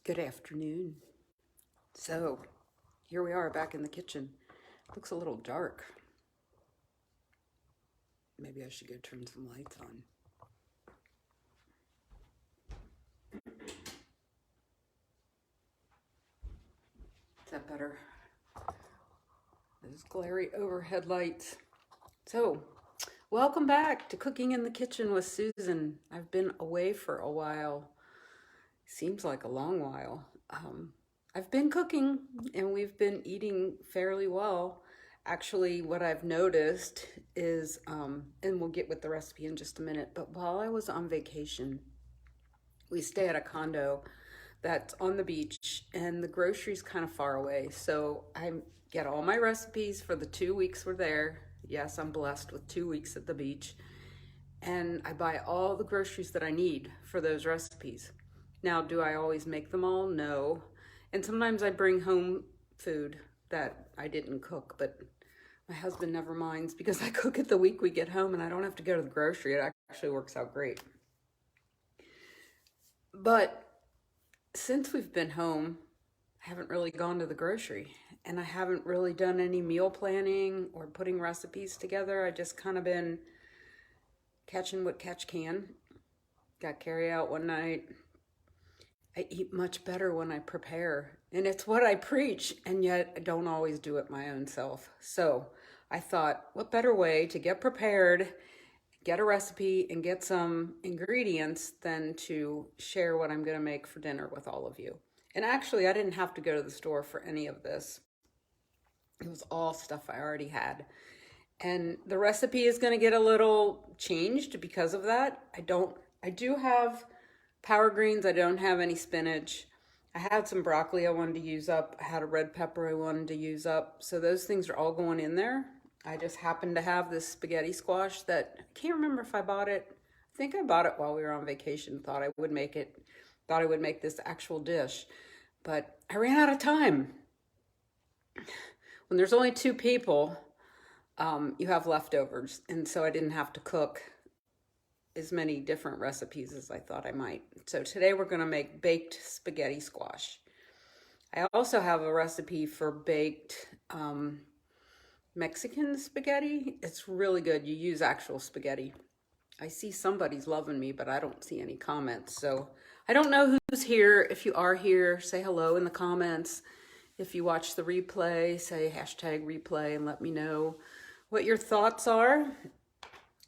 Good afternoon. So, here we are back in the kitchen. Looks a little dark. Maybe I should go turn some lights on. Is that better? Those glary overhead lights. So, welcome back to Cooking in the Kitchen with Susan. I've been away for a while. Seems like a long while. I've been cooking and we've been eating fairly well. Actually, what I've noticed is, and we'll get with the recipe in just a minute, but while I was on vacation, we stay at a condo that's on the beach and the grocery's kind of far away. So I get all my recipes for the 2 weeks we're there. Yes, I'm blessed with 2 weeks at the beach. And I buy all the groceries that I need for those recipes. Now, do I always make them all? No. And sometimes I bring home food that I didn't cook, but my husband never minds because I cook it the week we get home and I don't have to go to the grocery. It actually works out great. But since we've been home, I haven't really gone to the grocery and I haven't really done any meal planning or putting recipes together. I just kind of been catching what catch can. Got carry out one night. I eat much better when I prepare, and it's what I preach, and yet I don't always do it my own self. So I thought, what better way to get prepared, get a recipe, and get some ingredients than to share what I'm going to make for dinner with all of you. And actually, I didn't have to go to the store for any of this. It was all stuff I already had. And the recipe is going to get a little changed because of that. I do have power greens. I don't have any spinach. I had some broccoli I wanted to use up. I had a red pepper I wanted to use up. So those things are all going in there. I just happened to have this spaghetti squash that I can't remember if I bought it. I think I bought it while we were on vacation. Thought I would make this actual dish. But I ran out of time. When there's only 2 people, you have leftovers. And so I didn't have to cook as many different recipes as I thought I might. So today we're going to make baked spaghetti squash. I also have a recipe for baked Mexican spaghetti. It's really good. You use actual spaghetti. I see somebody's loving me, but I don't see any comments. So I don't know who's here. If you are here, say hello in the comments. If you watch the replay, say #replay and let me know what your thoughts are.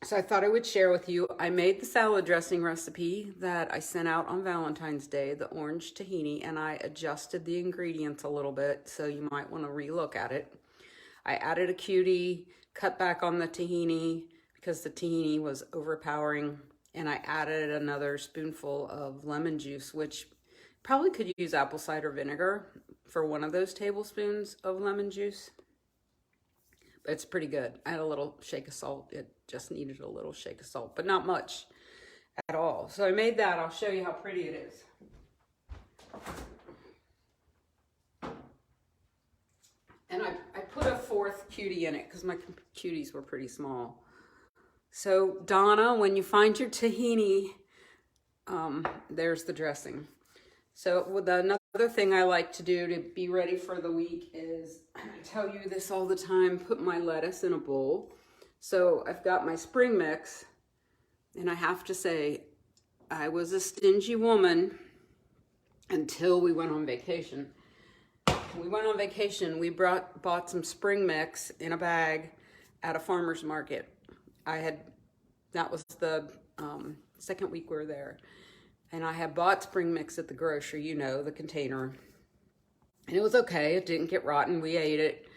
So I thought I would share with you, I made the salad dressing recipe that I sent out on Valentine's Day, the orange tahini, and I adjusted the ingredients a little bit, so you might want to relook at it. I added a cutie, cut back on the tahini because the tahini was overpowering, and I added another spoonful of lemon juice, which probably could use apple cider vinegar for one of those tablespoons of lemon juice. It's pretty good. I had a little shake of salt. It just needed a little shake of salt, but not much at all. So I made that. I'll show you how pretty it is. And I put a 4th cutie in it because my cuties were pretty small. So Donna, when you find your tahini, there's the dressing. So with another thing I like to do to be ready for the week is, I tell you this all the time, put my lettuce in a bowl. So I've got my spring mix, and I have to say, I was a stingy woman until we went on vacation. When we went on vacation, we bought some spring mix in a bag at a farmer's market. That was the 2nd week we were there. And I had bought spring mix at the grocery, the container. And it was okay. It didn't get rotten. We ate it.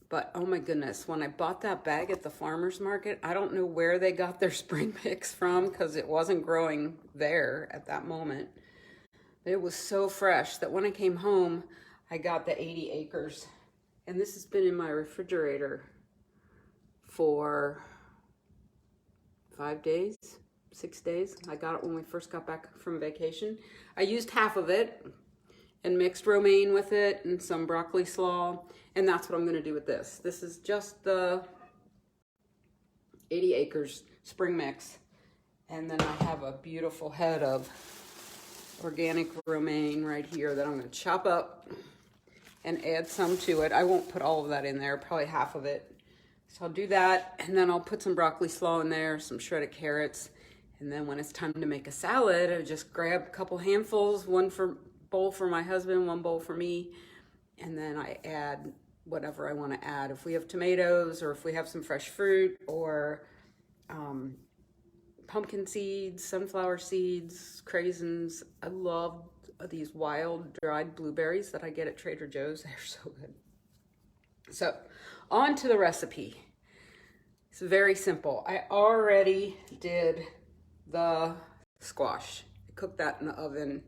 But oh my goodness, when I bought that bag at the farmer's market, I don't know where they got their spring mix from because it wasn't growing there at that moment. It was so fresh that when I came home, I got the 80 acres. And this has been in my refrigerator for 5 days. 6 days. I got it when we first got back from vacation. I used half of it and mixed romaine with it and some broccoli slaw, and that's what I'm going to do with this. This is just the 80 acres spring mix, and then I have a beautiful head of organic romaine right here that I'm going to chop up and add some to it. I won't put all of that in there, probably half of it. So I'll do that, and then I'll put some broccoli slaw in there, some shredded carrots, and then when it's time to make a salad, I just grab a couple handfuls, one bowl for my husband, one bowl for me, and then I add whatever I want to add. If we have tomatoes, or if we have some fresh fruit, or pumpkin seeds, sunflower seeds, craisins. I love these wild dried blueberries that I get at Trader Joe's. They're so good. So on to the recipe. It's very simple. I already did the squash. I cooked that in the oven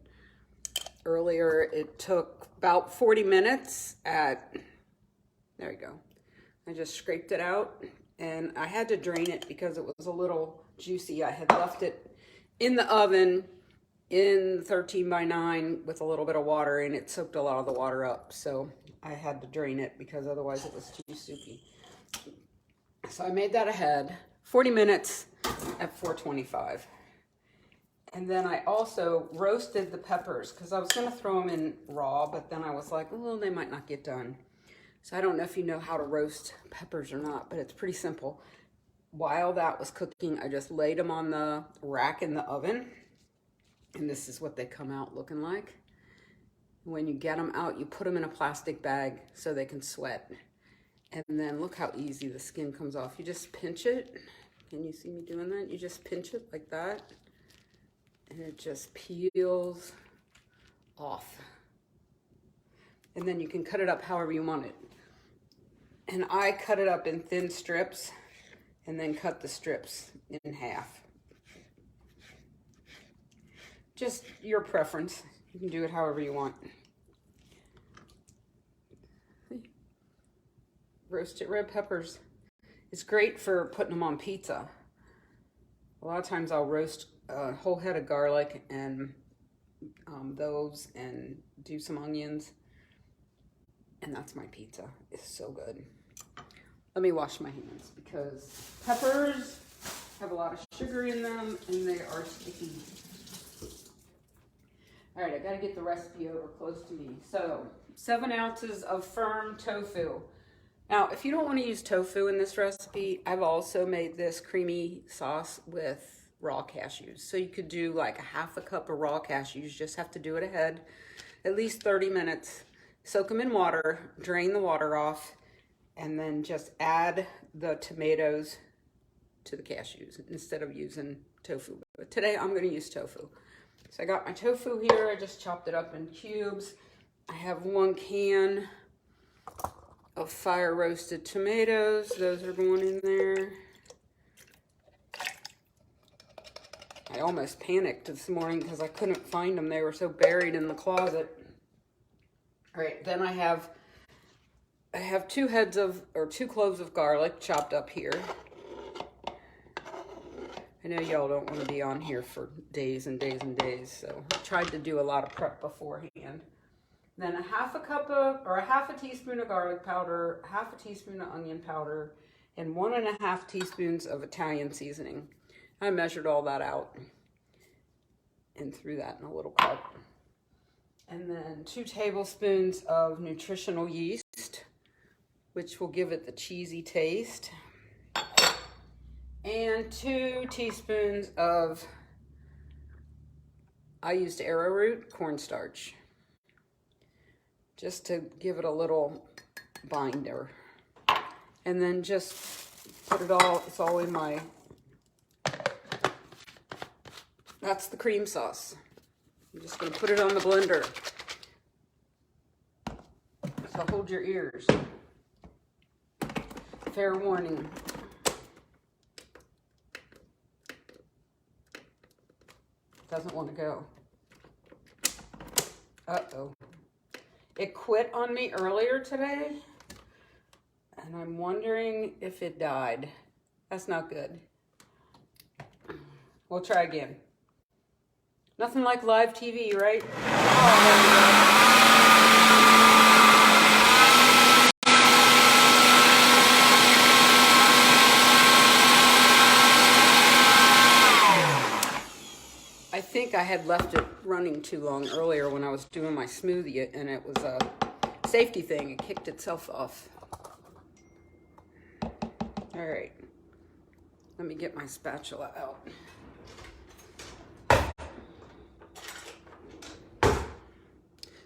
earlier. It took about 40 minutes there you go. I just scraped it out, and I had to drain it because it was a little juicy. I had left it in the oven in 13x9 with a little bit of water, and it soaked a lot of the water up. So I had to drain it because otherwise it was too soupy. So I made that ahead, 40 minutes at 425. And then I also roasted the peppers because I was going to throw them in raw, but then I was like, well, they might not get done. So I don't know if you know how to roast peppers or not, but it's pretty simple. While that was cooking, I just laid them on the rack in the oven. And this is what they come out looking like. When you get them out, you put them in a plastic bag so they can sweat. And then look how easy the skin comes off. You just pinch it. Can you see me doing that? You just pinch it like that. And it just peels off. And then you can cut it up however you want it. And I cut it up in thin strips and then cut the strips in half. Just your preference. You can do it however you want. Roasted red peppers. It's great for putting them on pizza. A lot of times I'll roast a whole head of garlic and those, and do some onions. And that's my pizza. It's so good. Let me wash my hands because peppers have a lot of sugar in them and they are sticky. All right, I gotta get the recipe over close to me. So 7 ounces of firm tofu. Now, if you don't want to use tofu in this recipe, I've also made this creamy sauce with raw cashews. So you could do like a half a cup of raw cashews. Just have to do it ahead, at least 30 minutes. Soak them in water, drain the water off, and then just add the tomatoes to the cashews instead of using tofu. But today I'm going to use tofu. So I got my tofu here. I just chopped it up in cubes. I have 1 can of fire roasted tomatoes. Those are going in there. I almost panicked this morning because I couldn't find them. They were so buried in the closet. All right, then I have 2 cloves of garlic chopped up here. I know y'all don't want to be on here for days and days and days, so I tried to do a lot of prep beforehand. Then a half a teaspoon of garlic powder, half a teaspoon of onion powder, and 1.5 teaspoons of Italian seasoning. I measured all that out and threw that in a little cup. And then 2 tablespoons of nutritional yeast, which will give it the cheesy taste. And 2 teaspoons of, I used arrowroot cornstarch, just to give it a little binder. And then just put it all, it's all in my, that's the cream sauce. I'm just gonna put it on the blender. So hold your ears. Fair warning. Doesn't want to go. Uh-oh. It quit on me earlier today, and I'm wondering if it died. That's not good. We'll try again. Nothing like live TV, right? I think I had left it running too long earlier when I was doing my smoothie, and it was a safety thing. It kicked itself off. All right, let me get my spatula out.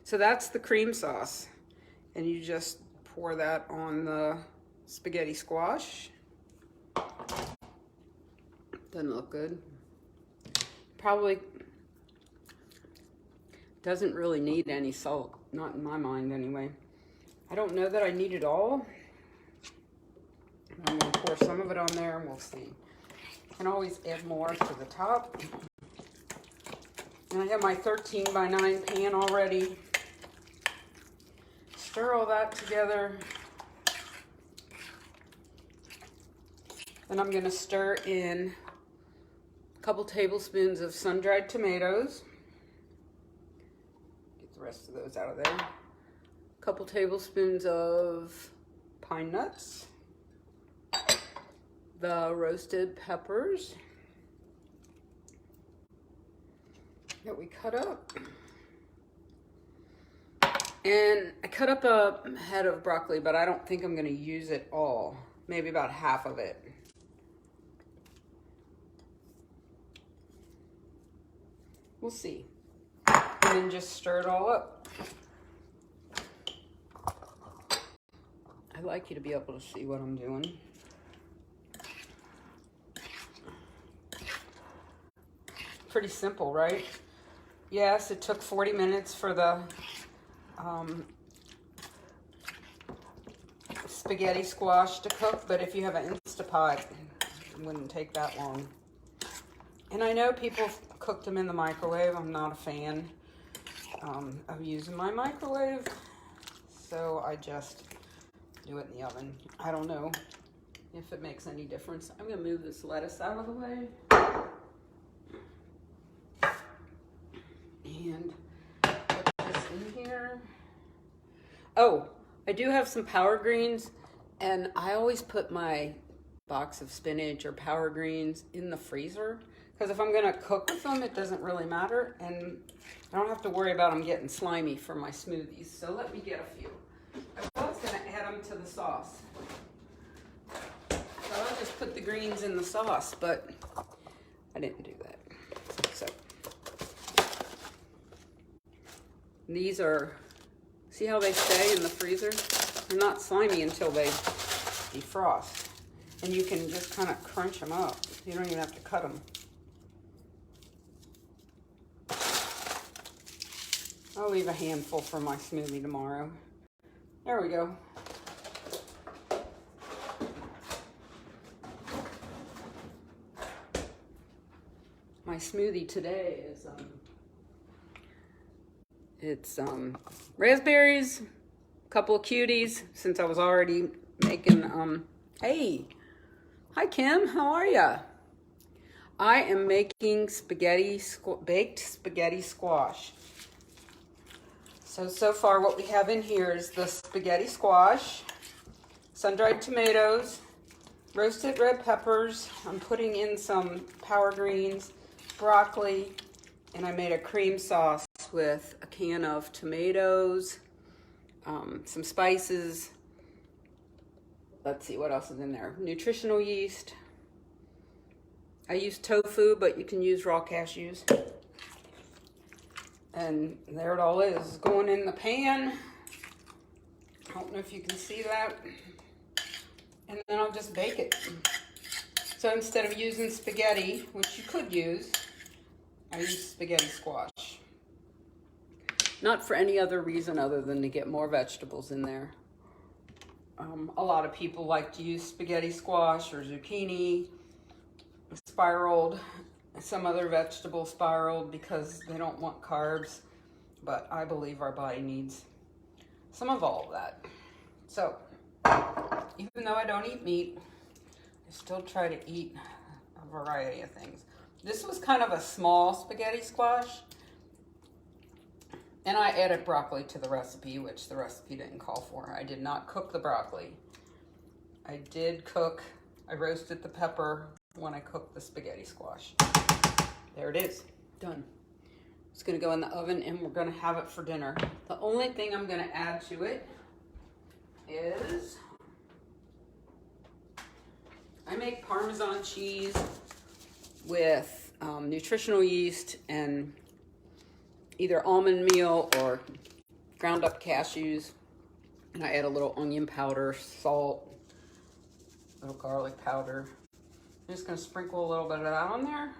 So that's the cream sauce, and you just pour that on the spaghetti squash. Doesn't look good. Probably doesn't really need any salt, not in my mind anyway. I don't know that I need it all. I'm gonna pour some of it on there and we'll see. I can always add more to the top. And I have my 13 by 9 pan already. Stir all that together. Then I'm gonna stir in a couple tablespoons of sun-dried tomatoes. Get the rest of those out of there. A couple tablespoons of pine nuts. The roasted peppers that we cut up. And I cut up a head of broccoli, but I don't think I'm gonna use it all. Maybe about half of it. We'll see. And then just stir it all up. I'd like you to be able to see what I'm doing. Pretty simple, right? Yes, it took 40 minutes for the spaghetti squash to cook, but if you have an Instapot, it wouldn't take that long. And I know people cooked them in the microwave. I'm not a fan of using my microwave, so I just do it in the oven. I don't know if it makes any difference. I'm gonna move this lettuce out of the way. And put this in here. Oh, I do have some power greens, and I always put my box of spinach or power greens in the freezer, because if I'm gonna cook with them, it doesn't really matter, and I don't have to worry about them getting slimy for my smoothies. So let me get a few. I was gonna add them to the sauce. So I'll just put the greens in the sauce, but I didn't do that. So these are, see how they stay in the freezer? They're not slimy until they defrost. And you can just kind of crunch them up. You don't even have to cut them. I'll leave a handful for my smoothie tomorrow. There we go. My smoothie today is it's raspberries, a couple of cuties, since I was already making, hey, hi Kim, how are ya? I am making baked spaghetti squash. So far what we have in here is the spaghetti squash, sun-dried tomatoes, roasted red peppers. I'm putting in some power greens, broccoli, and I made a cream sauce with a can of tomatoes, some spices. Let's see what else is in there. Nutritional yeast. I use tofu, but you can use raw cashews. And there it all is, going in the pan. I don't know if you can see that. And then I'll just bake it. So instead of using spaghetti, which you could use, I use spaghetti squash. Not for any other reason other than to get more vegetables in there. A lot of people like to use spaghetti squash or zucchini spiraled, some other vegetable spiraled, because they don't want carbs. But I believe our body needs some of all of that. So even though I don't eat meat, I still try to eat a variety of things. This was kind of a small spaghetti squash, and I added broccoli to the recipe, which the recipe didn't call for. I did not cook the broccoli. I roasted the pepper when I cooked the spaghetti squash. There it is, done. It's going to go in the oven and we're going to have it for dinner. The only thing I'm going to add to it is I make Parmesan cheese with nutritional yeast and either almond meal or ground up cashews. And I add a little onion powder, salt, a little garlic powder. I'm just going to sprinkle a little bit of that on there,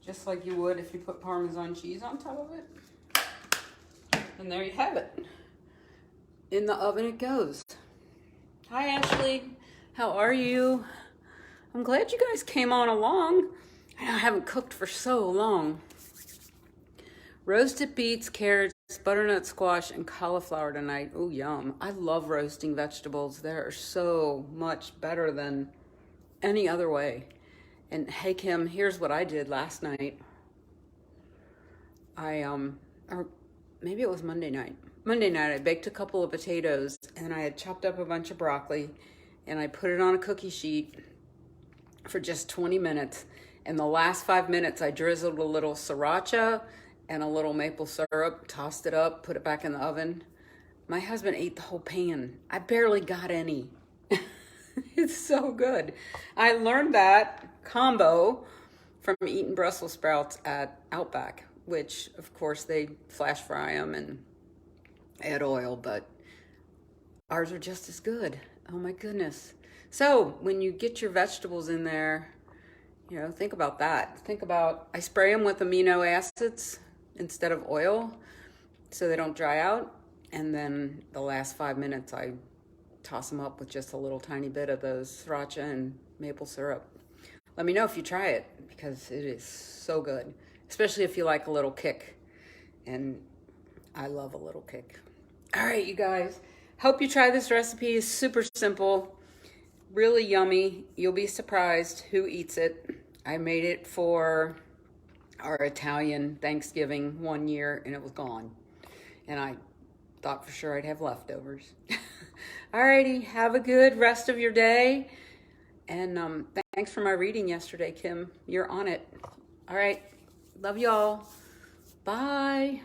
just like you would if you put Parmesan cheese on top of it. And there you have it. In the oven it goes. Hi Ashley, how are you? I'm glad you guys came on along. I know I haven't cooked for so long. Roasted beets, carrots, butternut squash, and cauliflower tonight. Oh, yum. I love roasting vegetables. They're so much better than any other way. And hey, Kim, here's what I did last night. Or maybe it was Monday night. Monday night, I baked a couple of potatoes, and I had chopped up a bunch of broccoli, and I put it on a cookie sheet for just 20 minutes. And the last 5 minutes, I drizzled a little sriracha and a little maple syrup, tossed it up, put it back in the oven. My husband ate the whole pan. I barely got any. It's so good. I learned that combo from eating Brussels sprouts at Outback, which of course they flash fry them and add oil, but ours are just as good. Oh my goodness. So when you get your vegetables in there, you know, think about that. Think about, I spray them with amino acids instead of oil so they don't dry out. And then the last 5 minutes, I toss them up with just a little tiny bit of those sriracha and maple syrup. Let me know if you try it because it is so good, especially if you like a little kick. And I love a little kick. All right, you guys, hope you try this recipe. It's super simple, really yummy. You'll be surprised who eats it. I made it for our Italian Thanksgiving one year and it was gone. And I thought for sure I'd have leftovers. Alrighty, have a good rest of your day. And thanks for my reading yesterday, Kim. You're on it. All right, love y'all. Bye.